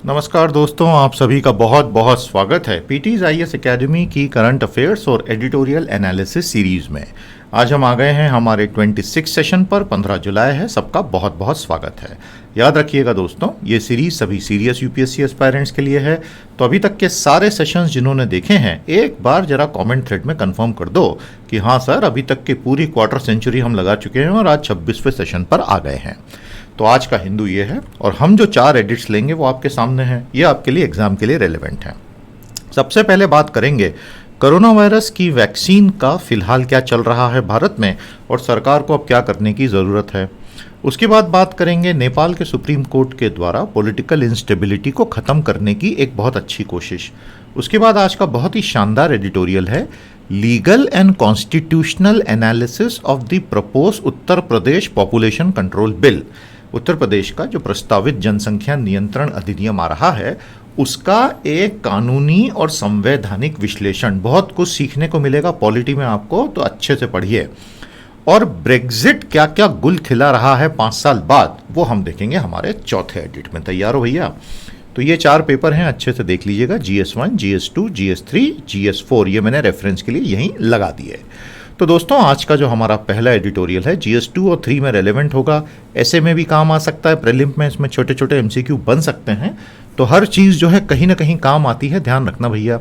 नमस्कार दोस्तों, आप सभी का बहुत बहुत स्वागत है पीटीज आईएएस एकेडमी की करंट अफेयर्स और एडिटोरियल एनालिसिस सीरीज में। आज हम आ गए हैं हमारे 26 सेशन पर। 15 जुलाई है। सबका बहुत बहुत स्वागत है। याद रखिएगा दोस्तों, ये सीरीज सभी सीरियस यूपीएससी एस्पायरेंट्स के लिए है। तो अभी तक के सारे सेशंस जिन्होंने देखे हैं, एक बार जरा कमेंट थ्रेड में कंफर्म कर दो कि हाँ सर, अभी तक की पूरी क्वार्टर सेंचुरी हम लगा चुके हैं और आज 26वें सेशन पर आ गए हैं। तो आज का हिंदू ये है और हम जो 4 एडिट्स लेंगे वो आपके सामने हैं। ये आपके लिए एग्जाम के लिए रेलेवेंट है। सबसे पहले बात करेंगे कोरोना वायरस की वैक्सीन का फिलहाल क्या चल रहा है भारत में और सरकार को अब क्या करने की ज़रूरत है। उसके बाद बात करेंगे नेपाल के सुप्रीम कोर्ट के द्वारा पॉलिटिकल इंस्टेबिलिटी को ख़त्म करने की एक बहुत अच्छी कोशिश। उसके बाद आज का बहुत ही शानदार एडिटोरियल है legal and constitutional analysis of the propose Uttar Pradesh population control bill. Uttar Pradesh का जो प्रस्तावित जनसंख्या नियंत्रण अधिनियम आ रहा है, उसका एक कानूनी और संवैधानिक विश्लेषण। बहुत कुछ सीखने को मिलेगा पॉलिटी में आपको, तो अच्छे से पढ़िए। और ब्रेग्जिट क्या क्या गुल खिला रहा है 5 साल बाद, वो हम देखेंगे हमारे चौथे एडिट में। तैयार हो भैया? तो ये 4 पेपर हैं, अच्छे से देख लीजिएगा। GS1, GS2, GS3, GS4, ये मैंने रेफरेंस के लिए यहीं लगा दिए। तो दोस्तों, आज का जो हमारा पहला एडिटोरियल है GS2 और 3 में रेलेवेंट होगा। ऐसे में भी काम आ सकता है, प्रीलिम में इसमें छोटे छोटे MCQ बन सकते हैं। तो हर चीज़ जो है कहीं ना कहीं काम आती है, ध्यान रखना भैया।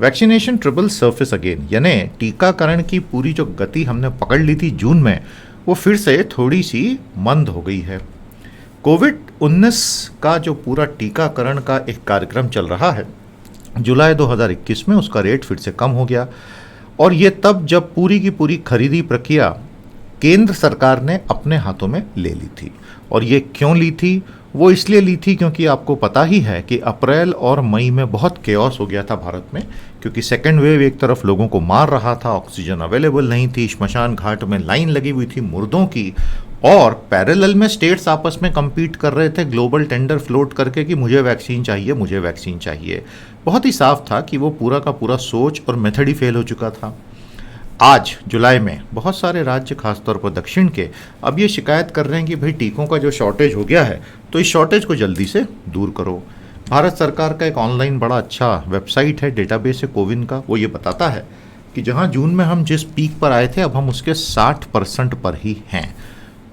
वैक्सीनेशन ट्रिपल सर्फिस अगेन, यानी टीकाकरण की पूरी जो गति हमने पकड़ ली थी जून में, वो फिर से थोड़ी सी मंद हो गई है। कोविड-19 का जो पूरा टीकाकरण का एक कार्यक्रम चल रहा है, जुलाई 2021 में उसका रेट फिर से कम हो गया। और ये तब जब पूरी की पूरी खरीदी प्रक्रिया केंद्र सरकार ने अपने हाथों में ले ली थी। और ये क्यों ली थी? वो इसलिए ली थी क्योंकि आपको पता ही है कि अप्रैल और मई में बहुत केओस हो गया था भारत में, क्योंकि सेकेंड वेव एक तरफ लोगों को मार रहा था, ऑक्सीजन अवेलेबल नहीं थी, श्मशान घाट में लाइन लगी हुई थी मुर्दों की, और पैरेलल में स्टेट्स आपस में compete कर रहे थे ग्लोबल टेंडर फ्लोट करके कि मुझे वैक्सीन चाहिए, मुझे वैक्सीन चाहिए। बहुत ही साफ था कि वो पूरा का पूरा सोच और मेथड ही फेल हो चुका था। आज जुलाई में बहुत सारे राज्य, खासतौर पर दक्षिण के, अब ये शिकायत कर रहे हैं कि भाई टीकों का जो शॉर्टेज हो गया है, तो इस शॉर्टेज को जल्दी से दूर करो। भारत सरकार का एक ऑनलाइन बड़ा अच्छा वेबसाइट है, डेटाबेस है कोविन का, वो ये बताता है कि जहाँ जून में हम जिस पीक पर आए थे, अब हम उसके 60% पर ही हैं।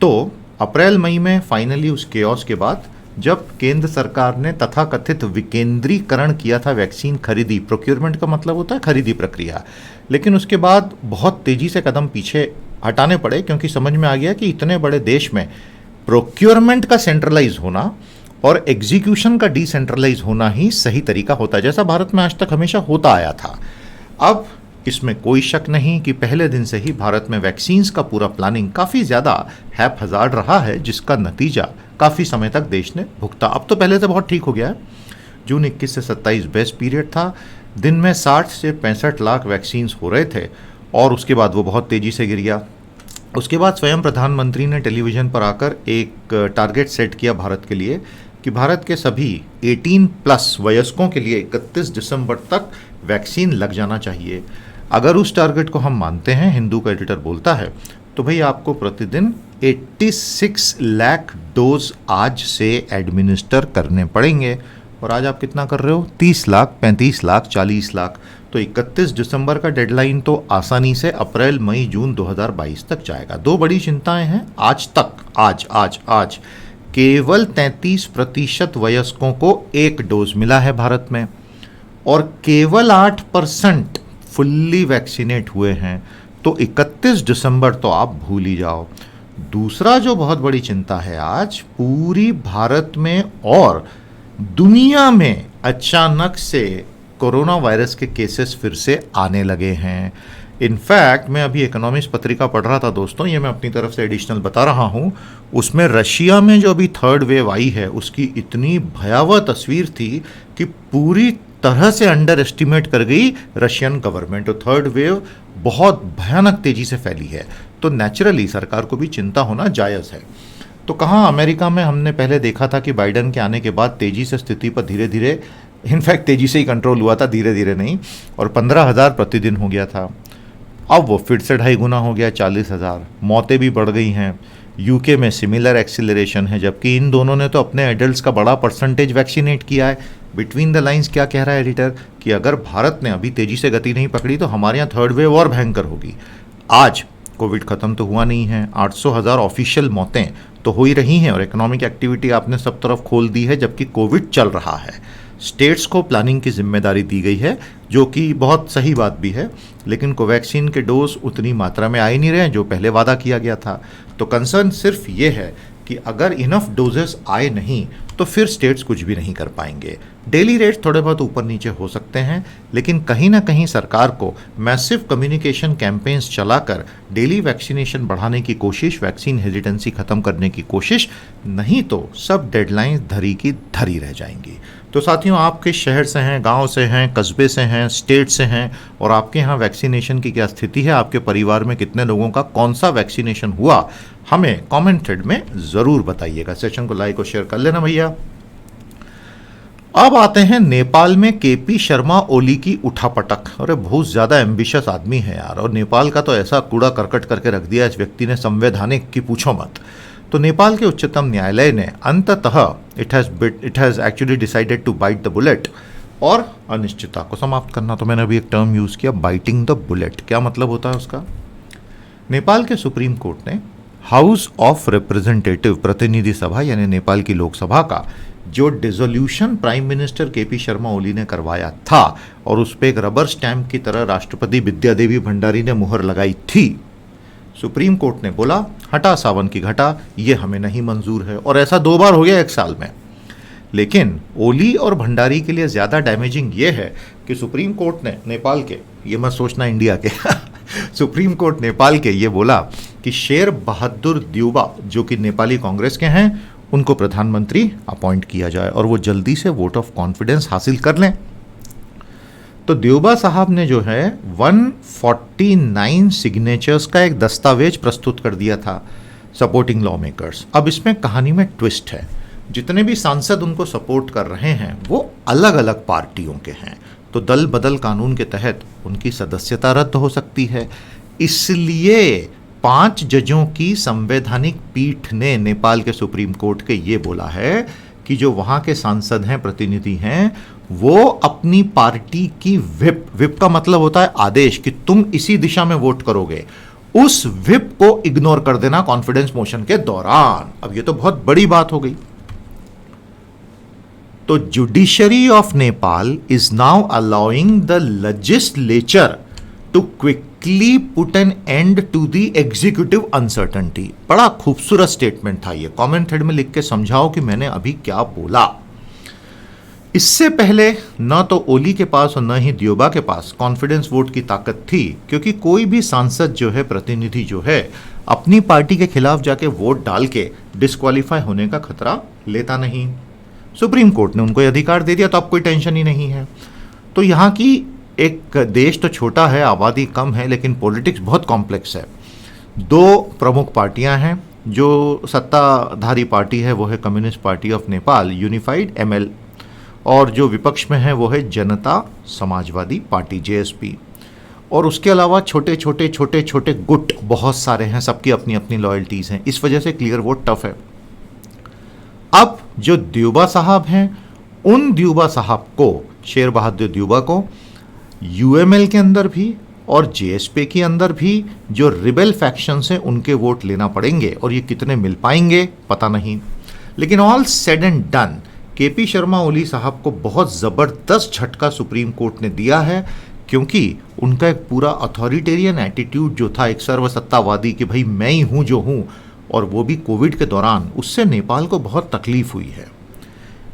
तो अप्रैल मई में फाइनली उस केओस के बाद जब केंद्र सरकार ने तथाकथित विकेंद्रीकरण किया था वैक्सीन खरीदी, प्रोक्योरमेंट का मतलब होता है खरीदी प्रक्रिया, लेकिन उसके बाद बहुत तेजी से कदम पीछे हटाने पड़े, क्योंकि समझ में आ गया कि इतने बड़े देश में प्रोक्योरमेंट का सेंट्रलाइज होना और एग्जीक्यूशन का डिसेंट्रलाइज होना ही सही तरीका होता है, जैसा भारत में आज तक हमेशा होता आया था। अब इसमें कोई शक नहीं कि पहले दिन से ही भारत में वैक्सीन्स का पूरा प्लानिंग काफ़ी ज़्यादा हैपहज़ार्ड रहा है, जिसका नतीजा काफ़ी समय तक देश ने भुगता। अब तो पहले से बहुत ठीक हो गया है। जून 21 से 27 बेस्ट पीरियड था। दिन में 60 से 65 लाख वैक्सीन्स हो रहे थे और उसके बाद वो बहुत तेज़ी से गिर गया। उसके बाद स्वयं प्रधानमंत्री ने टेलीविज़न पर आकर एक टारगेट सेट किया भारत के लिए कि भारत के सभी 18+ वयस्कों के लिए 31 दिसंबर तक वैक्सीन लग जाना चाहिए। अगर उस टारगेट को हम मानते हैं, हिंदू का एडिटर बोलता है, तो भाई आपको प्रतिदिन 86 लाख डोज आज से एडमिनिस्टर करने पड़ेंगे। और आज आप कितना कर रहे हो? 30 लाख, 35 लाख, 40 लाख। तो 31 दिसंबर का डेडलाइन तो आसानी से अप्रैल, मई, जून 2022 तक जाएगा। 2 बड़ी चिंताएं हैं आज तक। आज केवल 33% वयस्कों को 1 डोज मिला है भारत में और केवल 8% फुल्ली वैक्सीनेट हुए हैं। तो 31 दिसंबर तो आप भूल ही जाओ। दूसरा जो बहुत बड़ी चिंता है, आज पूरी भारत में और दुनिया में अचानक से कोरोना वायरस के केसेस फिर से आने लगे हैं। इनफैक्ट मैं अभी इकोनॉमिक्स पत्रिका पढ़ रहा था दोस्तों, ये मैं अपनी तरफ से एडिशनल बता रहा हूँ। उसमें रशिया में जो अभी 3rd वेव आई है, उसकी इतनी भयावह तस्वीर थी कि पूरी तरह से अंडर एस्टिमेट कर गई रशियन गवर्नमेंट। और 3rd वेव बहुत भयानक तेजी से फैली है। तो नेचुरली सरकार को भी चिंता होना जायज़ है। तो कहाँ अमेरिका में हमने पहले देखा था कि बाइडन के आने के बाद तेज़ी से स्थिति पर धीरे धीरे, इनफैक्ट तेज़ी से ही कंट्रोल हुआ था, धीरे धीरे नहीं, और 15,000 प्रतिदिन हो गया था। अब वो फिर से 2.5 गुना हो गया, 40,000। मौतें भी बढ़ गई हैं। यूके में सिमिलर एक्सीलरेशन है, जबकि इन दोनों ने तो अपने एडल्ट्स का बड़ा परसेंटेज वैक्सीनेट किया है। बिटवीन द लाइंस क्या कह रहा है एडिटर कि अगर भारत ने अभी तेजी से गति नहीं पकड़ी तो हमारे यहाँ थर्ड वेव और भयंकर होगी। आज कोविड खत्म तो हुआ नहीं है, 800,000 ऑफिशियल मौतें तो हो ही रही हैं और इकोनॉमिक एक्टिविटी आपने सब तरफ खोल दी है, जबकि कोविड चल रहा है। स्टेट्स को प्लानिंग की जिम्मेदारी दी गई है, जो कि बहुत सही बात भी है, लेकिन कोवैक्सीन के डोज उतनी मात्रा में आ ही नहीं रहे हैं जो पहले वादा किया गया था। तो कंसर्न सिर्फ ये है कि अगर इनफ डोजेस आए नहीं तो फिर स्टेट्स कुछ भी नहीं कर पाएंगे। डेली रेट्स थोड़े बहुत ऊपर नीचे हो सकते हैं, लेकिन कहीं ना कहीं सरकार को मैसिव कम्युनिकेशन कैंपेन्स चलाकर डेली वैक्सीनेशन बढ़ाने की कोशिश, वैक्सीन हेजिटेंसी खत्म करने की कोशिश, नहीं तो सब डेडलाइंस धरी की धरी रह जाएंगी। तो साथियों, आप किस शहर से हैं, गांव से हैं, कस्बे से हैं, स्टेट से हैं, और आपके यहाँ वैक्सीनेशन की क्या स्थिति है, आपके परिवार में कितने लोगों का कौन सा वैक्सीनेशन हुआ, हमें कमेंट थ्रेड में ज़रूर बताइएगा। सेशन को लाइक और शेयर कर लेना भैया। अब आते हैं नेपाल में केपी शर्मा ओली की उठापटक। अरे बहुत ज़्यादा एम्बिशियस आदमी है यार, और नेपाल का तो ऐसा कूड़ा करकट करके रख दिया इस व्यक्ति ने, संवैधानिक की पूछो मत। तो नेपाल के उच्चतम न्यायालय ने अंततः it has actually decided to bite the bullet और अनिश्चितता को समाप्त करना। तो मैंने अभी एक टर्म यूज़ किया, बाइटिंग द बुलेट। क्या मतलब होता है उसका? नेपाल के सुप्रीम कोर्ट ने हाउस ऑफ रिप्रेजेंटेटिव, प्रतिनिधि सभा यानी नेपाल की लोकसभा का जो dissolution prime minister KP Sharma Oli ने करवाया था और उस पर एक रबर स्टैंप की तरह राष्ट्रपति विद्यादेवी भंडारी ने मुहर लगाई थी, सुप्रीम कोर्ट ने बोला हटा सावन की घटा, ये हमें नहीं मंजूर है। और ऐसा 2 बार हो गया 1 साल में। लेकिन ओली और भंडारी के लिए ज़्यादा डैमेजिंग ये है कि सुप्रीम कोर्ट ने नेपाल के, ये मत सोचना इंडिया के सुप्रीम कोर्ट नेपाल के ये बोला कि शेर बहादुर देउबा, जो कि नेपाली कांग्रेस के हैं, उनको प्रधानमंत्री अपॉइंट किया जाए और वो जल्दी से वोट ऑफ कॉन्फिडेंस हासिल कर लें। तो देउबा साहब ने जो है 149 सिग्नेचर्स का एक दस्तावेज प्रस्तुत कर दिया था सपोर्टिंग लॉ मेकर्स। अब इसमें कहानी में ट्विस्ट है, जितने भी सांसद उनको सपोर्ट कर रहे हैं वो अलग अलग पार्टियों के हैं, तो दल बदल कानून के तहत उनकी सदस्यता रद्द हो सकती है। इसलिए 5 जजों की संवैधानिक पीठ ने नेपाल के सुप्रीम कोर्ट के ये बोला है कि जो वहाँ के सांसद हैं, प्रतिनिधि हैं, वो अपनी पार्टी की विप का मतलब होता है आदेश कि तुम इसी दिशा में वोट करोगे, उस विप को इग्नोर कर देना कॉन्फिडेंस मोशन के दौरान। अब ये तो बहुत बड़ी बात हो गई। तो judiciary of Nepal is now allowing the legislature to quickly put an end to the executive uncertainty. बड़ा खूबसूरत स्टेटमेंट था ये, कमेंट थ्रेड में लिख के समझाओ कि मैंने अभी क्या बोला। इससे पहले न तो ओली के पास और न ही देउबा के पास कॉन्फिडेंस वोट की ताकत थी, क्योंकि कोई भी सांसद जो है, प्रतिनिधि जो है, अपनी पार्टी के खिलाफ जाके वोट डाल के डिस्क्वालीफाई होने का खतरा लेता नहीं। सुप्रीम कोर्ट ने उनको ये अधिकार दे दिया, तो अब कोई टेंशन ही नहीं है। तो यहाँ की एक देश तो छोटा है, आबादी कम है, लेकिन पॉलिटिक्स बहुत कॉम्प्लेक्स है। 2 प्रमुख पार्टियां हैं। जो सत्ताधारी पार्टी है वो है communist party of Nepal, unified ML, और जो विपक्ष में है वो है जनता समाजवादी पार्टी, JSP। और उसके अलावा छोटे छोटे गुट बहुत सारे हैं, सबकी अपनी अपनी लॉयल्टीज़ हैं। इस वजह से क्लियर वोट टफ है। अब जो देउबा साहब हैं, उन देउबा साहब को, शेर बहादुर देउबा को, UML के अंदर भी और JSP के अंदर भी जो रिबेल फैक्शंस हैं उनके वोट लेना पड़ेंगे, और ये कितने मिल पाएंगे पता नहीं। लेकिन all said and done, KP Sharma Oli साहब को बहुत ज़बरदस्त झटका सुप्रीम कोर्ट ने दिया है, क्योंकि उनका एक पूरा अथॉरिटेरियन एटीट्यूड जो था, एक सर्वसत्तावादी कि भाई मैं ही हूँ जो हूँ, और वो भी कोविड के दौरान, उससे नेपाल को बहुत तकलीफ हुई है।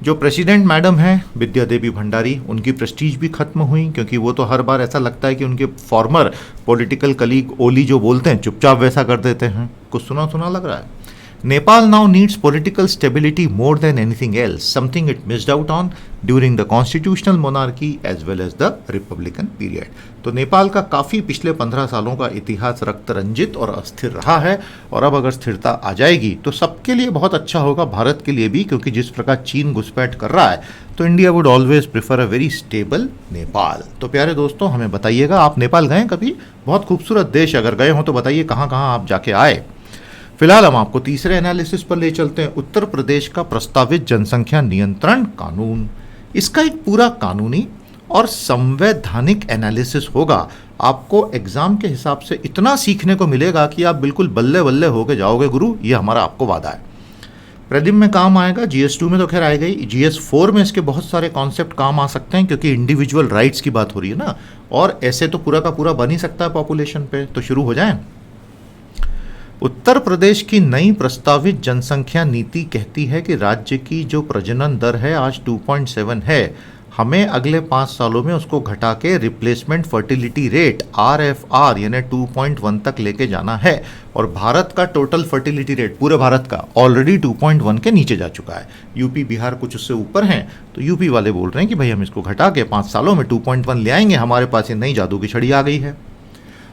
जो प्रेसिडेंट मैडम हैं विद्यादेवी भंडारी, उनकी प्रेस्टीज भी खत्म हुई, क्योंकि वो तो हर बार ऐसा लगता है कि उनके फॉर्मर पॉलिटिकल कलीग ओली जो बोलते हैं चुपचाप वैसा कर देते हैं। कुछ सुना सुना लग रहा है। Nepal now needs political stability more than anything else, something it missed out on during the constitutional monarchy as well as the Republican period. तो नेपाल का काफ़ी पिछले 15 सालों का इतिहास रक्त रंजित और अस्थिर रहा है, और अब अगर स्थिरता आ जाएगी तो सबके लिए बहुत अच्छा होगा, भारत के लिए भी, क्योंकि जिस प्रकार चीन घुसपैठ कर रहा है तो India would always prefer a very stable Nepal. तो प्यारे दोस्तों, हमें बताइएगा आप नेपाल गए कभी? बहुत खूबसूरत देश, अगर गए हो तो बताइए कहाँ कहाँ आप जाके आए। फिलहाल हम आपको तीसरे एनालिसिस पर ले चलते हैं। उत्तर प्रदेश का प्रस्तावित जनसंख्या नियंत्रण कानून, इसका एक पूरा कानूनी और संवैधानिक एनालिसिस होगा। आपको एग्जाम के हिसाब से इतना सीखने को मिलेगा कि आप बिल्कुल बल्ले बल्ले होके जाओगे गुरु, ये हमारा आपको वादा है। प्रीलिम में काम आएगा, GS2 में तो खैर आएगा ही, GS4 में इसके बहुत सारे कॉन्सेप्ट काम आ सकते हैं, क्योंकि इंडिविजुअल राइट्स की बात हो रही है ना, और ऐसे तो पूरा का पूरा बन ही सकता है पॉपुलेशन पे। तो शुरू हो जाए। उत्तर प्रदेश की नई प्रस्तावित जनसंख्या नीति कहती है कि राज्य की जो प्रजनन दर है आज 2.7 है, हमें अगले 5 सालों में उसको घटा के रिप्लेसमेंट फर्टिलिटी रेट RFR यानी 2.1 तक लेके जाना है। और भारत का टोटल फर्टिलिटी रेट पूरे भारत का ऑलरेडी 2.1 के नीचे जा चुका है। यूपी बिहार कुछ उससे ऊपर हैं, तो यूपी वाले बोल रहे हैं कि भाई हम इसको घटा के 5 सालों में 2.1 ले आएंगे, हमारे पास ये नई जादू की छड़ी आ गई है।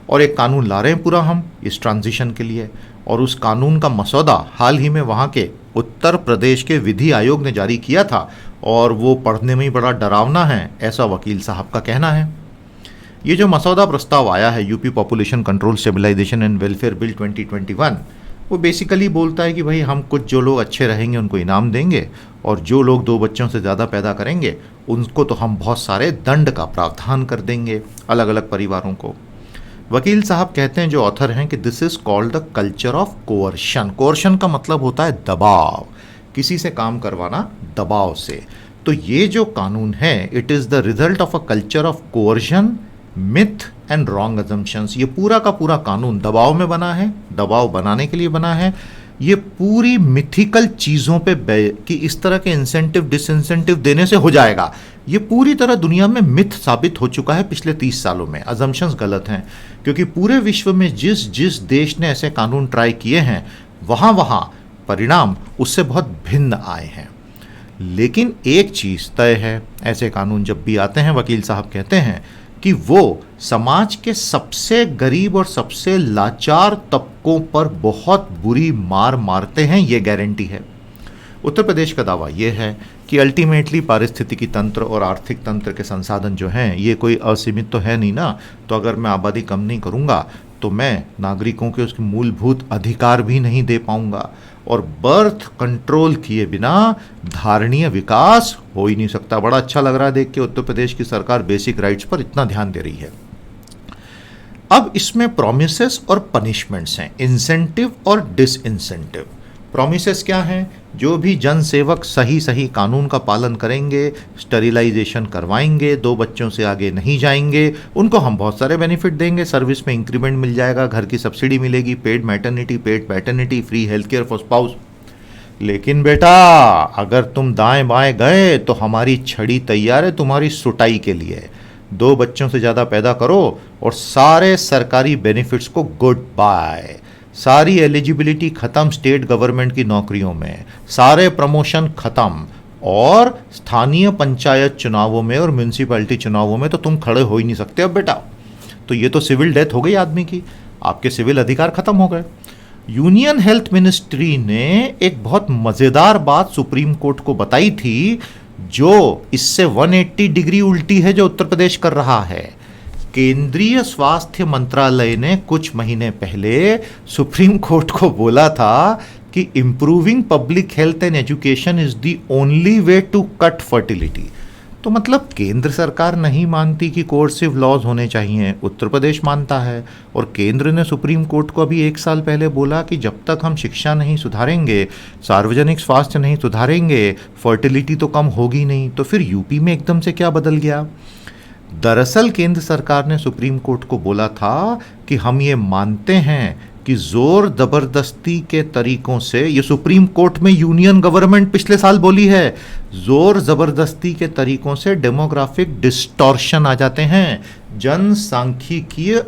और एक कानून ला रहे हैं पूरा हम इस ट्रांजिशन के लिए, और उस कानून का मसौदा हाल ही में वहाँ के उत्तर प्रदेश के विधि आयोग ने जारी किया था, और वो पढ़ने में ही बड़ा डरावना है, ऐसा वकील साहब का कहना है। ये जो मसौदा प्रस्ताव आया है UP population control stabilisation and welfare bill 2021, वो बेसिकली बोलता है कि भाई हम कुछ जो लोग अच्छे रहेंगे उनको इनाम देंगे, और जो लोग 2 बच्चों से ज़्यादा पैदा करेंगे उनको तो हम बहुत सारे दंड का प्रावधान कर देंगे अलग अलग परिवारों को। वकील साहब कहते हैं, जो ऑथर हैं, कि this is called the culture of coercion. Coercion का मतलब होता है दबाव, किसी से काम करवाना दबाव से। तो ये जो कानून है, it is the result of a culture of coercion, myth and wrong assumptions. ये पूरा का पूरा कानून दबाव में बना है, दबाव बनाने के लिए बना है। ये पूरी मिथिकल चीज़ों पे कि इस तरह के इंसेंटिव डिसइंसेंटिव देने से हो जाएगा, ये पूरी तरह दुनिया में मिथ साबित हो चुका है पिछले 30 सालों में। अजम्पशंस गलत हैं, क्योंकि पूरे विश्व में जिस जिस देश ने ऐसे कानून ट्राई किए हैं, वहाँ परिणाम उससे बहुत भिन्न आए हैं। लेकिन एक चीज़ तय है, ऐसे कानून जब भी आते हैं, वकील साहब कहते हैं कि वो समाज के सबसे गरीब और सबसे लाचार तबकों पर बहुत बुरी मार मारते हैं, ये गारंटी है। उत्तर प्रदेश का दावा ये है कि अल्टीमेटली पारिस्थितिकी तंत्र और आर्थिक तंत्र के संसाधन जो हैं, ये कोई असीमित तो है नहीं ना। तो अगर मैं आबादी कम नहीं करूँगा तो मैं नागरिकों के उसके मूलभूत अधिकार भी नहीं दे पाऊँगा, और बर्थ कंट्रोल किए बिना धारणीय विकास हो ही नहीं सकता। बड़ा अच्छा लग रहा है देख के उत्तर प्रदेश की सरकार बेसिक राइट्स पर इतना ध्यान दे रही है। अब इसमें प्रोमिसेस और पनिशमेंट्स हैं, इंसेंटिव और डिसइंसेंटिव। प्रोमिसेस क्या हैं? जो भी जन सेवक सही कानून का पालन करेंगे, स्टरिलाइजेशन करवाएंगे, 2 बच्चों से आगे नहीं जाएंगे, उनको हम बहुत सारे बेनिफिट देंगे। सर्विस में इंक्रीमेंट मिल जाएगा, घर की सब्सिडी मिलेगी, paid maternity, paid paternity, free health care for spouse. लेकिन बेटा, अगर तुम दाएं बाएं गए तो हमारी छड़ी तैयार है तुम्हारी सुटाई के लिए। 2 बच्चों से ज़्यादा पैदा करो और सारे सरकारी बेनिफिट्स को गुड बाय, सारी एलिजिबिलिटी खत्म स्टेट गवर्नमेंट की नौकरियों में, सारे प्रमोशन खत्म, और स्थानीय पंचायत चुनावों में और म्यूनसिपैलिटी चुनावों में तो तुम खड़े हो ही नहीं सकते अब बेटा। तो ये तो सिविल डेथ हो गई आदमी की, आपके सिविल अधिकार खत्म हो गए। यूनियन हेल्थ मिनिस्ट्री ने एक बहुत मज़ेदार बात सुप्रीम कोर्ट को बताई थी, जो इससे 180 डिग्री उल्टी है जो उत्तर प्रदेश कर रहा है। केंद्रीय स्वास्थ्य मंत्रालय ने कुछ महीने पहले सुप्रीम कोर्ट को बोला था कि improving public health and education is the only way to cut fertility. तो मतलब केंद्र सरकार नहीं मानती कि कोर्सिव लॉज होने चाहिए, उत्तर प्रदेश मानता है। और केंद्र ने सुप्रीम कोर्ट को अभी 1 साल पहले बोला कि जब तक हम शिक्षा नहीं सुधारेंगे, सार्वजनिक स्वास्थ्य नहीं सुधारेंगे, फर्टिलिटी तो कम होगी नहीं। तो फिर यूपी में एकदम से क्या बदल गया? दरअसल केंद्र सरकार ने सुप्रीम कोर्ट को बोला था कि हम ये मानते हैं कि जोर जबरदस्ती के तरीकों से, ये सुप्रीम कोर्ट में यूनियन गवर्नमेंट पिछले साल बोली है, जोर जबरदस्ती के तरीकों से डेमोग्राफिक डिस्टॉर्शन आ जाते हैं, जनसांख्यिकीय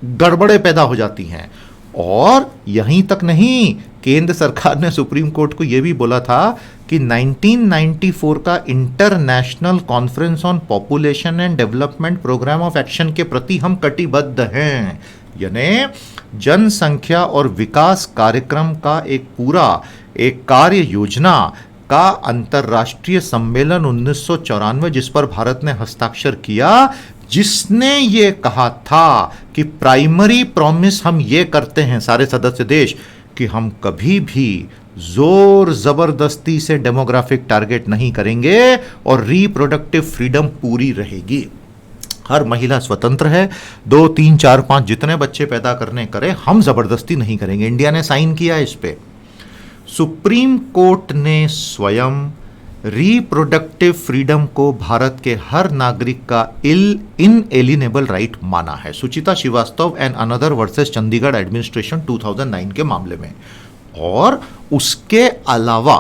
गड़बड़े पैदा हो जाती हैं। और यहीं तक नहीं, केंद्र सरकार ने सुप्रीम कोर्ट को यह भी बोला था कि 1994 का international conference on population and development programme of action के प्रति हम कटिबद्ध हैं। यानी जनसंख्या और विकास कार्यक्रम का एक कार्य योजना का अंतर्राष्ट्रीय सम्मेलन 1994, जिस पर भारत ने हस्ताक्षर किया, जिसने ये कहा था कि प्राइमरी प्रॉमिस हम ये करते हैं सारे सदस्य देश कि हम कभी भी जोर जबरदस्ती से डेमोग्राफिक टारगेट नहीं करेंगे और रिप्रोडक्टिव फ्रीडम पूरी रहेगी। हर महिला स्वतंत्र है, 2, 3, 4, 5 जितने बच्चे पैदा करने करें, हम जबरदस्ती नहीं करेंगे। इंडिया ने साइन किया इस पे। सुप्रीम कोर्ट ने स्वयं रिप्रोडक्टिव फ्रीडम को भारत के हर नागरिक का इनएलिनेबल राइट माना है। Suchita Srivastava and another versus Chandigarh administration 2009 के मामले में। और उसके अलावा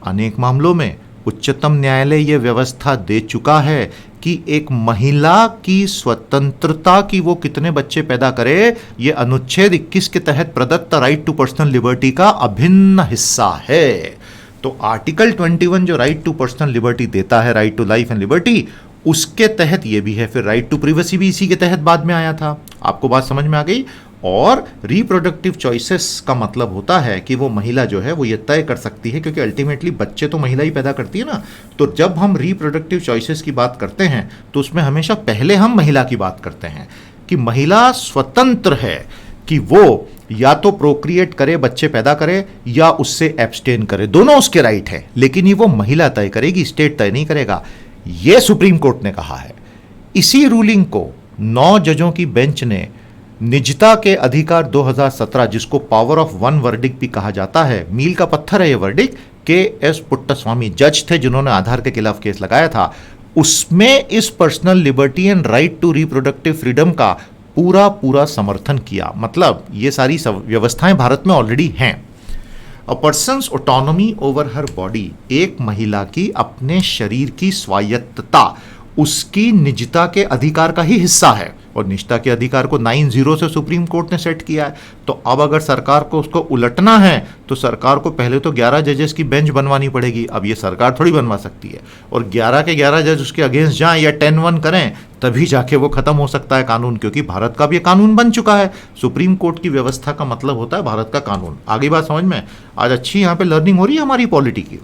अनेक मामलों में उच्चतम न्यायालय यह व्यवस्था दे चुका है कि एक महिला की स्वतंत्रता की वो कितने बच्चे पैदा करे, ये अनुच्छेद 21 के तहत प्रदत्त राइट टू पर्सनल लिबर्टी का अभिन्न हिस्सा है। तो आर्टिकल 21 जो राइट टू पर्सनल लिबर्टी देता है, right to life and liberty, उसके तहत ये भी है। फिर राइट टू प्रिवेसी भी इसी के तहत बाद में आया था। आपको बात समझ में आ गई। और रिप्रोडक्टिव चॉइसेस का मतलब होता है कि वो महिला जो है वो ये तय कर सकती है, क्योंकि अल्टीमेटली बच्चे तो महिला ही पैदा करती है ना। तो जब हम रिप्रोडक्टिव चॉइसेस की बात करते हैं तो उसमें हमेशा पहले हम महिला की बात करते हैं कि महिला स्वतंत्र है कि वो या तो प्रोक्रिएट करे, बच्चे पैदा करे, या उससे एब्सटेन करे। दोनों उसके राइट है, लेकिन ये वो महिला तय करेगी, स्टेट तय नहीं करेगा। ये सुप्रीम कोर्ट ने कहा है। इसी रूलिंग को 9 जजों की बेंच ने निजता के अधिकार 2017, जिसको पावर ऑफ वन वर्डिक्ट भी कहा जाता है, मील का पत्थर है ये वर्डिक्ट, के.एस. पुट्टास्वामी जज थे जिन्होंने आधार के खिलाफ केस लगाया था, उसमें इस personal liberty and right to reproductive freedom का पूरा समर्थन किया। मतलब ये सारी व्यवस्थाएं भारत में ऑलरेडी हैं। A person's autonomy over her body, एक महिला की अपने शरीर की स्वायत्तता उसकी निजता के अधिकार का ही हिस्सा है। और निजता के अधिकार को 9-0 से सुप्रीम कोर्ट ने सेट किया है। तो अब अगर सरकार को उसको उलटना है तो सरकार को पहले तो 11 जजेस की बेंच बनवानी पड़ेगी। अब ये सरकार थोड़ी बनवा सकती है, और 11 के 11 जज उसके अगेंस्ट जाएं या 10-1 करें तभी जाके वो खत्म हो सकता है कानून, क्योंकि भारत का भी ये कानून बन चुका है। सुप्रीम कोर्ट की व्यवस्था का मतलब होता है भारत का कानून। आगे बात समझ में? आज अच्छी यहाँ पे लर्निंग हो रही है हमारी पॉलिटी की।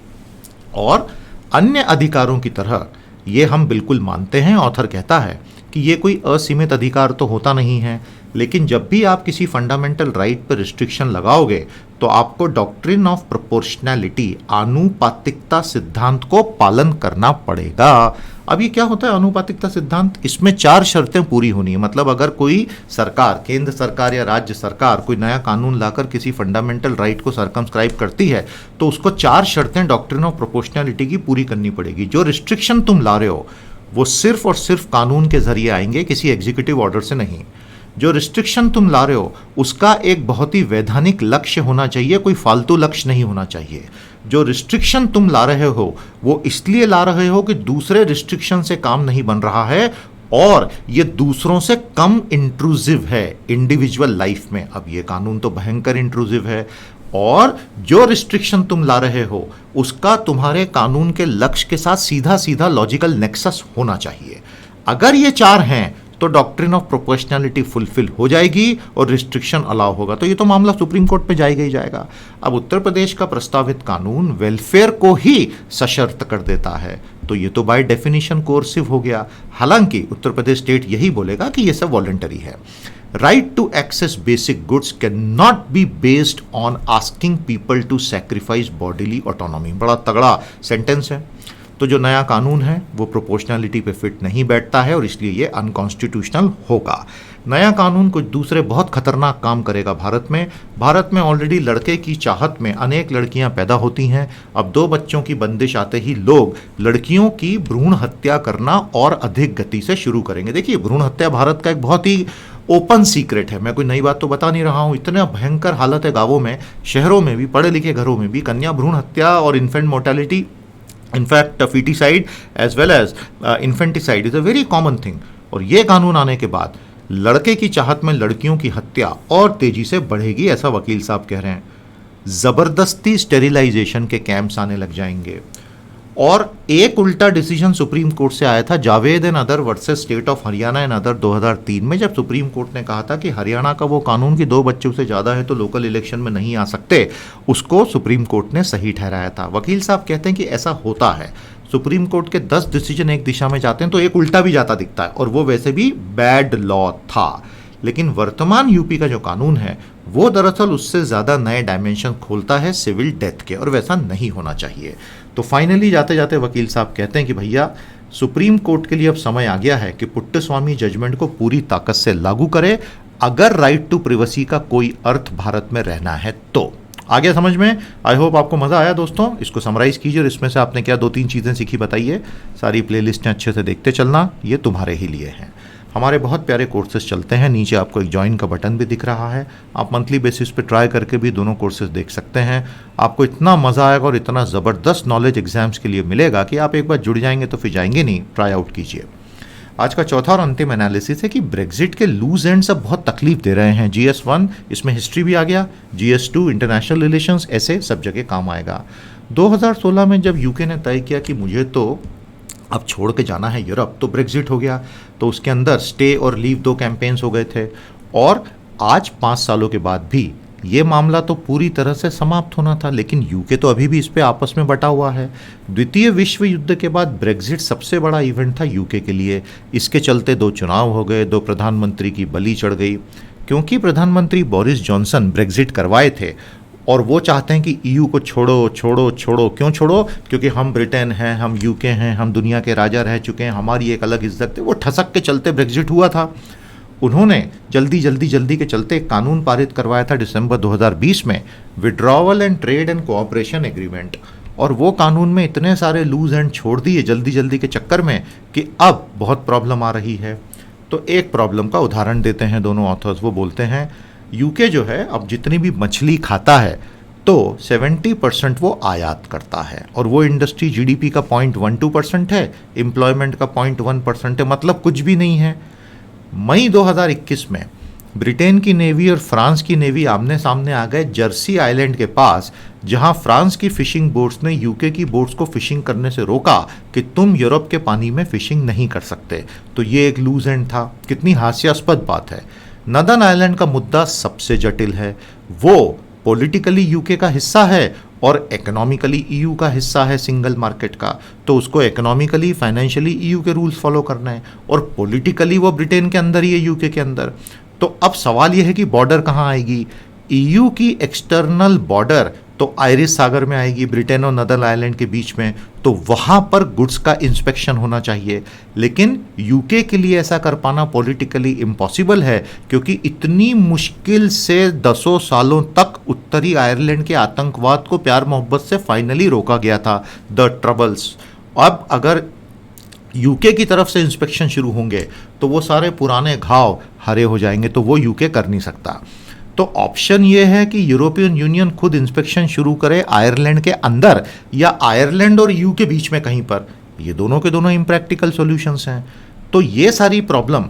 और अन्य अधिकारों की तरह ये हम बिल्कुल मानते हैं, ऑथर कहता है कि ये कोई असीमित अधिकार तो होता नहीं है, लेकिन जब भी आप किसी फंडामेंटल राइट पर रिस्ट्रिक्शन लगाओगे तो आपको डॉक्ट्रिन ऑफ प्रोपोर्शनैलिटी, आनुपातिकता सिद्धांत को पालन करना पड़ेगा। अब ये क्या होता है आनुपातिकता सिद्धांत? इसमें 4 शर्तें पूरी होनी है। मतलब अगर कोई सरकार, केंद्र सरकार या राज्य सरकार कोई नया कानून लाकर किसी फंडामेंटल राइट को सर्कमस्क्राइब करती है तो उसको 4 शर्तें डॉक्ट्रिन ऑफ प्रोपोर्शनैलिटी की पूरी करनी पड़ेगी। जो रिस्ट्रिक्शन तुम ला रहे हो वो सिर्फ और सिर्फ कानून के जरिए आएंगे, किसी एग्जीक्यूटिव ऑर्डर से नहीं। जो रिस्ट्रिक्शन तुम ला रहे हो उसका एक बहुत ही वैधानिक लक्ष्य होना चाहिए, कोई फालतू लक्ष्य नहीं होना चाहिए। जो रिस्ट्रिक्शन तुम ला रहे हो वो इसलिए ला रहे हो कि दूसरे रिस्ट्रिक्शन से काम नहीं बन रहा है और ये दूसरों से कम इंट्रूसिव है इंडिविजुअल लाइफ में। अब ये कानून तो भयंकर इंट्रूसिव है। और जो रिस्ट्रिक्शन तुम ला रहे हो उसका तुम्हारे कानून के लक्ष्य के साथ सीधा सीधा लॉजिकल नेक्सस होना चाहिए। अगर ये 4 हैं तो डॉक्ट्रिन ऑफ प्रोपोर्शनैलिटी फुलफिल हो जाएगी और रिस्ट्रिक्शन अलाउ होगा। तो ये तो मामला सुप्रीम कोर्ट पे जाएगा ही जाएगा। अब उत्तर प्रदेश का प्रस्तावित कानून वेलफेयर को ही सशर्त कर देता है, तो ये तो बाय डेफिनेशन कोर्सिव हो गया। हालांकि उत्तर प्रदेश स्टेट यही बोलेगा कि ये सब वॉलंटरी है। Right to access basic goods can not be based on asking people to sacrifice bodily autonomy. बड़ा तगड़ा सेंटेंस है। तो जो नया कानून है वो प्रोपोर्शनैलिटी पे फिट नहीं बैठता है और इसलिए ये अनकॉन्स्टिट्यूशनल होगा। नया कानून कुछ दूसरे बहुत खतरनाक काम करेगा भारत में। भारत में ऑलरेडी लड़के की चाहत में अनेक लड़कियां पैदा होती हैं। अब 2 बच्चों की बंदिश आते ही लोग लड़कियों की भ्रूण हत्या करना और अधिक गति से शुरू करेंगे। देखिए, भ्रूण हत्या भारत का एक बहुत ही ओपन सीक्रेट है। मैं कोई नई बात तो बता नहीं रहा हूँ। इतना भयंकर हालत है गाँवों में, शहरों में भी, पढ़े लिखे घरों में भी। कन्या भ्रूण हत्या और infant mortality, in fact feticide as well as infanticide is a very common thing। और ये कानून आने के बाद लड़के की चाहत में लड़कियों की हत्या और तेजी से बढ़ेगी, ऐसा वकील साहब कह रहे हैं। जबरदस्ती स्टेरिलाइजेशन के कैंप्स आने लग जाएंगे। और एक उल्टा डिसीजन सुप्रीम कोर्ट से आया था, Javed and other versus state of Haryana and other 2003 में, जब सुप्रीम कोर्ट ने कहा था कि हरियाणा का वो कानून कि 2 बच्चों से ज़्यादा है तो लोकल इलेक्शन में नहीं आ सकते, उसको सुप्रीम कोर्ट ने सही ठहराया था। वकील साहब कहते हैं कि ऐसा होता है। सुप्रीम कोर्ट के 10 डिसीजन एक दिशा में जाते हैं तो एक उल्टा भी जाता दिखता है, और वो वैसे भी बैड लॉ था। लेकिन वर्तमान यूपी का जो कानून है वो दरअसल उससे ज़्यादा नए डायमेंशन खोलता है सिविल डेथ के, और वैसा नहीं होना चाहिए। तो फाइनली जाते जाते वकील साहब कहते हैं कि भैया सुप्रीम कोर्ट के लिए अब समय आ गया है कि पुट्टस्वामी जजमेंट को पूरी ताकत से लागू करे, अगर राइट टू प्रिवेसी का कोई अर्थ भारत में रहना है तो। आ गया समझ में? आई होप आपको मज़ा आया दोस्तों। इसको समराइज़ कीजिए और इसमें से आपने क्या 2-3 चीज़ें सीखी बताइए। सारी प्लेलिस्टें अच्छे से देखते चलना, ये तुम्हारे ही लिए हैं। हमारे बहुत प्यारे कोर्सेज चलते हैं, नीचे आपको एक ज्वाइन का बटन भी दिख रहा है। आप मंथली बेसिस पे ट्राई करके भी दोनों कोर्सेज देख सकते हैं। आपको इतना मज़ा आएगा और इतना ज़बरदस्त नॉलेज एग्जाम्स के लिए मिलेगा कि आप एक बार जुड़ जाएंगे तो फिर जाएंगे नहीं। ट्राई आउट कीजिए। आज का चौथा और अंतिम एनालिसिस है कि ब्रेग्जिट के लूज एंड्स अब बहुत तकलीफ दे रहे हैं। GS1 इसमें हिस्ट्री भी आ गया, GS2 इंटरनेशनल रिलेशंस, ऐसे सब जगह काम आएगा। 2016 में जब यूके ने तय किया कि मुझे तो अब छोड़ के जाना है यूरोप, तो ब्रेग्जिट हो गया। तो उसके अंदर स्टे और लीव 2 कैंपेन्स हो गए थे, और आज 5 सालों के बाद भी ये मामला तो पूरी तरह से समाप्त होना था, लेकिन यूके तो अभी भी इस पे आपस में बटा हुआ है। द्वितीय विश्व युद्ध के बाद ब्रेग्जिट सबसे बड़ा इवेंट था यूके के लिए। इसके चलते 2 चुनाव हो गए, 2 प्रधानमंत्री की बलि चढ़ गई, क्योंकि प्रधानमंत्री बोरिस जॉनसन ब्रेग्जिट करवाए थे और वो चाहते हैं कि EU को छोड़ो छोड़ो छोड़ो। क्यों छोड़ो? क्योंकि हम ब्रिटेन हैं, हम यूके हैं, हम दुनिया के राजा रह चुके हैं, हमारी एक अलग इज्जत है। वो ठसक के चलते ब्रेग्जिट हुआ था। उन्होंने जल्दी के चलते एक कानून पारित करवाया था दिसंबर 2020 में, withdrawal and trade and cooperation agreement, और वो कानून में इतने सारे लूज एंड छोड़ दिए जल्दी के चक्कर में कि अब बहुत प्रॉब्लम आ रही है। तो एक प्रॉब्लम का उदाहरण देते हैं दोनों ऑथर्स। वो बोलते हैं यूके जो है अब जितनी भी मछली खाता है तो 70% वो आयात करता है, और वो इंडस्ट्री GDP का 0.12% है, एम्प्लॉयमेंट का 0.1% है, मतलब कुछ भी नहीं है। मई 2021 में ब्रिटेन की नेवी और फ्रांस की नेवी आमने सामने आ गए जर्सी आइलैंड के पास, जहां फ्रांस की फिशिंग बोट्स ने यूके की बोट्स को फिशिंग करने से रोका कि तुम यूरोप के पानी में फिशिंग नहीं कर सकते। तो ये एक लूज एंड था। कितनी हास्यास्पद बात है। नदर्न आइलैंड का मुद्दा सबसे जटिल है। वो पॉलिटिकली यूके का हिस्सा है और इकोनॉमिकली EU का हिस्सा है सिंगल मार्केट का, तो उसको इकोनॉमिकली फाइनेंशियली EU के रूल्स फॉलो करना है, और पॉलिटिकली वो ब्रिटेन के अंदर ही है, यूके के अंदर। तो अब सवाल ये है कि बॉर्डर कहाँ आएगी? EU की एक्सटर्नल बॉर्डर तो आयरिश सागर में आएगी, ब्रिटेन और नदर्न आइलैंड के बीच में, तो वहाँ पर गुड्स का इंस्पेक्शन होना चाहिए। लेकिन यूके के लिए ऐसा कर पाना पॉलिटिकली इम्पॉसिबल है, क्योंकि इतनी मुश्किल से 10 सालों तक उत्तरी आयरलैंड के आतंकवाद को प्यार मोहब्बत से फाइनली रोका गया था, द ट्रबल्स। अब अगर यूके की तरफ से इंस्पेक्शन शुरू होंगे तो वो सारे पुराने घाव हरे हो जाएंगे, तो वो यूके कर नहीं सकता। तो ऑप्शन ये है कि यूरोपियन यूनियन खुद इंस्पेक्शन शुरू करे आयरलैंड के अंदर, या आयरलैंड और EU के बीच में कहीं पर। ये दोनों के दोनों इम्प्रैक्टिकल सॉल्यूशंस हैं। तो ये सारी प्रॉब्लम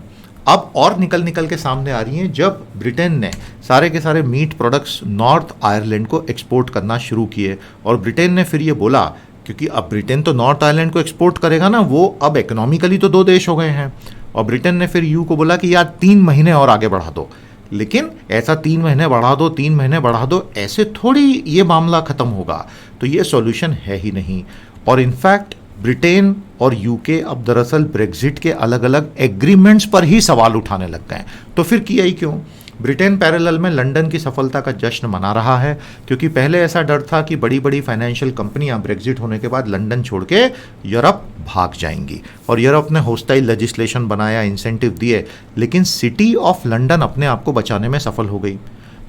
अब और निकल के सामने आ रही हैं जब ब्रिटेन ने सारे के सारे मीट प्रोडक्ट्स नॉर्थ आयरलैंड को एक्सपोर्ट करना शुरू किए। और ब्रिटेन ने फिर ये बोला, क्योंकि अब ब्रिटेन तो नॉर्थ आयरलैंड को एक्सपोर्ट करेगा ना, वो अब इकोनॉमिकली तो 2 देश हो गए हैं, और ब्रिटेन ने फिर EU को बोला कि यार 3 महीने और आगे बढ़ा दो। लेकिन ऐसा 3 महीने बढ़ा दो, 3 महीने बढ़ा दो, ऐसे थोड़ी ये मामला ख़त्म होगा। तो ये सॉल्यूशन है ही नहीं। और इनफैक्ट ब्रिटेन और यूके अब दरअसल ब्रेग्जिट के अलग अलग एग्रीमेंट्स पर ही सवाल उठाने लग गए। तो फिर किया ही क्यों? ब्रिटेन पैरेलल में लंदन की सफलता का जश्न मना रहा है, क्योंकि पहले ऐसा डर था कि बड़ी बड़ी फाइनेंशियल कंपनियां ब्रेग्जिट होने के बाद लंदन छोड़ के यूरोप भाग जाएंगी, और यूरोप ने होस्टाइल लेजिस्लेशन बनाया, इंसेंटिव दिए, लेकिन सिटी ऑफ लंदन अपने आप को बचाने में सफल हो गई।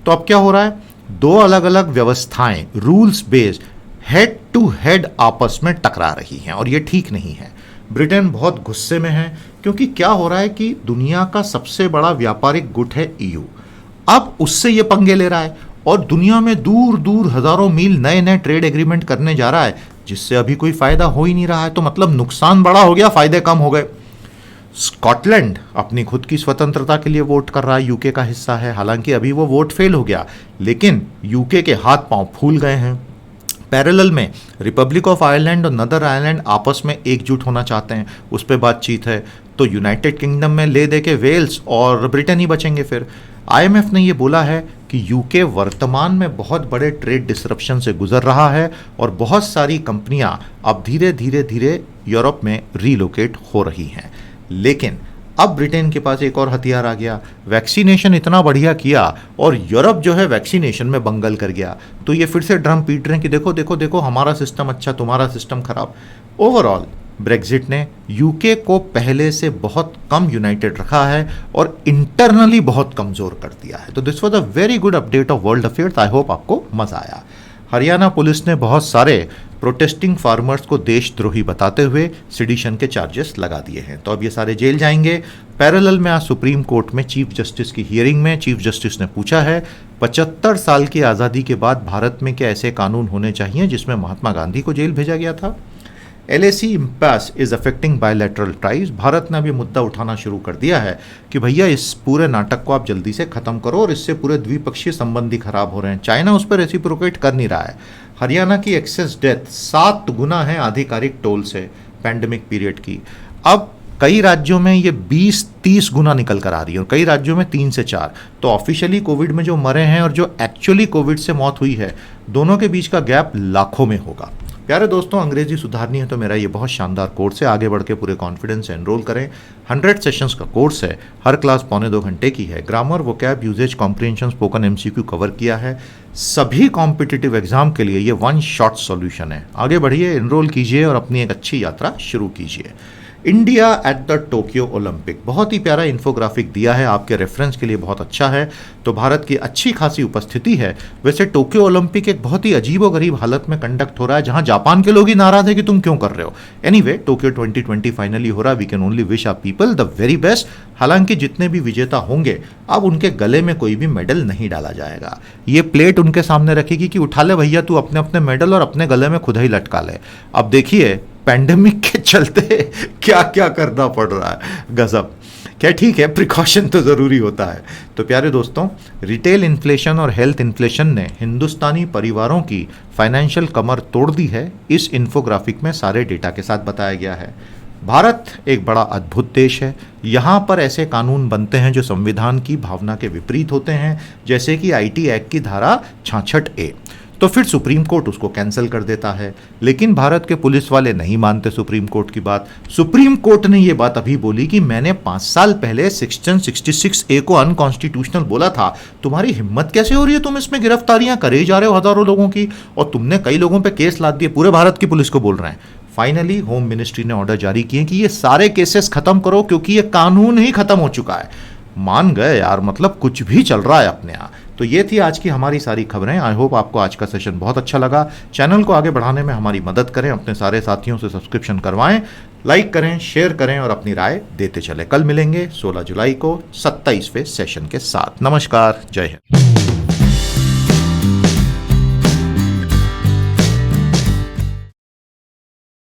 तो अब क्या हो रहा है? 2 अलग अलग व्यवस्थाएं rules based head to head आपस में टकरा रही हैं, और ये ठीक नहीं है। ब्रिटेन बहुत गुस्से में है, क्योंकि क्या हो रहा है कि दुनिया का सबसे बड़ा व्यापारिक गुट है EU, अब उससे ये पंगे ले रहा है, और दुनिया में दूर दूर हजारों मील नए नए ट्रेड एग्रीमेंट करने जा रहा है, जिससे अभी कोई फायदा हो ही नहीं रहा है। तो मतलब नुकसान बड़ा हो गया, फायदे कम हो गए। स्कॉटलैंड अपनी खुद की स्वतंत्रता के लिए वोट कर रहा है, यूके का हिस्सा है, हालांकि अभी वो वोट फेल हो गया, लेकिन यूके के हाथ पांव फूल गए हैं। पैरेलल में रिपब्लिक ऑफ आयरलैंड और नदर आयरलैंड आपस में एकजुट होना चाहते हैं, उस पर बातचीत है। तो यूनाइटेड किंगडम में ले दे के वेल्स और ब्रिटेन ही बचेंगे। फिर IMF ने ये बोला है कि यूके वर्तमान में बहुत बड़े ट्रेड डिसरप्शन से गुजर रहा है, और बहुत सारी कंपनियां अब धीरे धीरे यूरोप में रीलोकेट हो रही हैं। लेकिन अब ब्रिटेन के पास एक और हथियार आ गया, वैक्सीनेशन इतना बढ़िया किया और यूरोप जो है वैक्सीनेशन में बंगल कर गया। तो ये फिर से ड्रम पीट रहे हैं कि देखो देखो देखो हमारा सिस्टम अच्छा, तुम्हारा सिस्टम खराब। ओवरऑल ब्रेग्जिट ने यूके को पहले से बहुत कम यूनाइटेड रखा है और इंटरनली बहुत कमज़ोर कर दिया है। तो this was a very good update of world affairs. I hope आपको मज़ा आया। हरियाणा पुलिस ने बहुत सारे प्रोटेस्टिंग फार्मर्स को देशद्रोही बताते हुए सिडिशन के चार्जेस लगा दिए हैं, तो अब ये सारे जेल जाएंगे। पैरेलल में आज सुप्रीम कोर्ट में चीफ जस्टिस की हियरिंग में चीफ जस्टिस ने पूछा है 75 साल की आज़ादी के बाद भारत में क्या ऐसे कानून होने चाहिए जिसमें महात्मा गांधी को जेल भेजा गया था। LAC impasse is affecting bilateral tries. Bharat ने अभी मुद्दा उठाना शुरू कर दिया है कि भैया इस पूरे नाटक को आप जल्दी से खत्म करो और इससे पूरे द्विपक्षीय संबंध ही खराब हो रहे हैं। चाइना उस पर रेसिप्रोकेट कर नहीं रहा है। हरियाणा की एक्सेस डेथ 7 गुना है आधिकारिक टोल से पैंडेमिक पीरियड की। अब कई राज्यों में ये 20-30 गुना निकल कर आ रही है और कई राज्यों में 3 से 4। तो ऑफिशियली कोविड में जो मरे हैं और जो एक्चुअली कोविड से मौत हुई है, दोनों के बीच का गैप लाखों में होगा। प्यारे दोस्तों, अंग्रेजी सुधारनी है तो मेरा ये बहुत शानदार कोर्स है, आगे बढ़ के पूरे कॉन्फिडेंस से एनरोल करें। 100 सेशंस का कोर्स है, हर क्लास 1.25 घंटे की है। Grammar, vocab, usage, comprehension, spoken, MCQ cover किया है। सभी कॉम्पिटिटिव एग्जाम के लिए ये 1 शॉट सॉल्यूशन है। आगे बढ़िए, एनरोल कीजिए और अपनी एक अच्छी यात्रा शुरू कीजिए। India at the Tokyo Olympic, बहुत ही प्यारा इन्फोग्राफिक दिया है, आपके रेफरेंस के लिए बहुत अच्छा है। तो भारत की अच्छी खासी उपस्थिति है। वैसे टोक्यो ओलंपिक एक बहुत ही अजीबोगरीब हालत में कंडक्ट हो रहा है, जहां जापान के लोग ही नाराज है कि तुम क्यों कर रहे हो। एनीवे, टोक्यो 2020 फाइनली हो रहा है। We can only wish our people the very best. हालांकि जितने भी विजेता होंगे, अब उनके गले में कोई भी मेडल नहीं डाला जाएगा। ये प्लेट उनके सामने रखेगी कि उठा ले भैया तू अपने अपने मेडल और अपने गले में खुद ही लटका ले। अब देखिए पैंडेमिक के चलते क्या क्या करना पड़ रहा है, गजब। क्या ठीक है, प्रिकॉशन तो ज़रूरी होता है। तो प्यारे दोस्तों, रिटेल इन्फ्लेशन और हेल्थ इन्फ्लेशन ने हिंदुस्तानी परिवारों की फाइनेंशियल कमर तोड़ दी है। इस इन्फोग्राफिक में सारे डेटा के साथ बताया गया है। भारत एक बड़ा अद्भुत देश है। यहाँ पर ऐसे कानून बनते हैं जो संविधान की भावना के विपरीत होते हैं, जैसे कि IT एक्ट की धारा 66A। तो फिर सुप्रीम कोर्ट उसको कैंसिल कर देता है। लेकिन भारत के पुलिस वाले नहीं मानते सुप्रीम कोर्ट की बात। सुप्रीम कोर्ट ने ये बात अभी बोली कि मैंने 5 साल पहले सेक्शन 66A को अनकॉन्स्टिट्यूशनल बोला था। तुम्हारी हिम्मत कैसे हो रही है, तुम इसमें गिरफ्तारियां करे जा रहे हो हजारों लोगों की, और तुमने कई लोगों पे केस लाद दिए। पूरे भारत की पुलिस को बोल रहे हैं। फाइनली होम मिनिस्ट्री ने ऑर्डर जारी किए कि ये सारे केसेस खत्म करो, क्योंकि ये कानून ही खत्म हो चुका है। मान गए यार, मतलब कुछ भी चल रहा है अपने यहाँ। तो ये थी आज की हमारी सारी खबरें। आई होप आपको आज का सेशन बहुत अच्छा लगा। चैनल को आगे बढ़ाने में हमारी मदद करें, अपने सारे साथियों से सब्सक्रिप्शन करवाएं, लाइक करें, शेयर करें और अपनी राय देते चले। कल मिलेंगे 16 जुलाई को 27वें सेशन के साथ। नमस्कार, जय हिंद।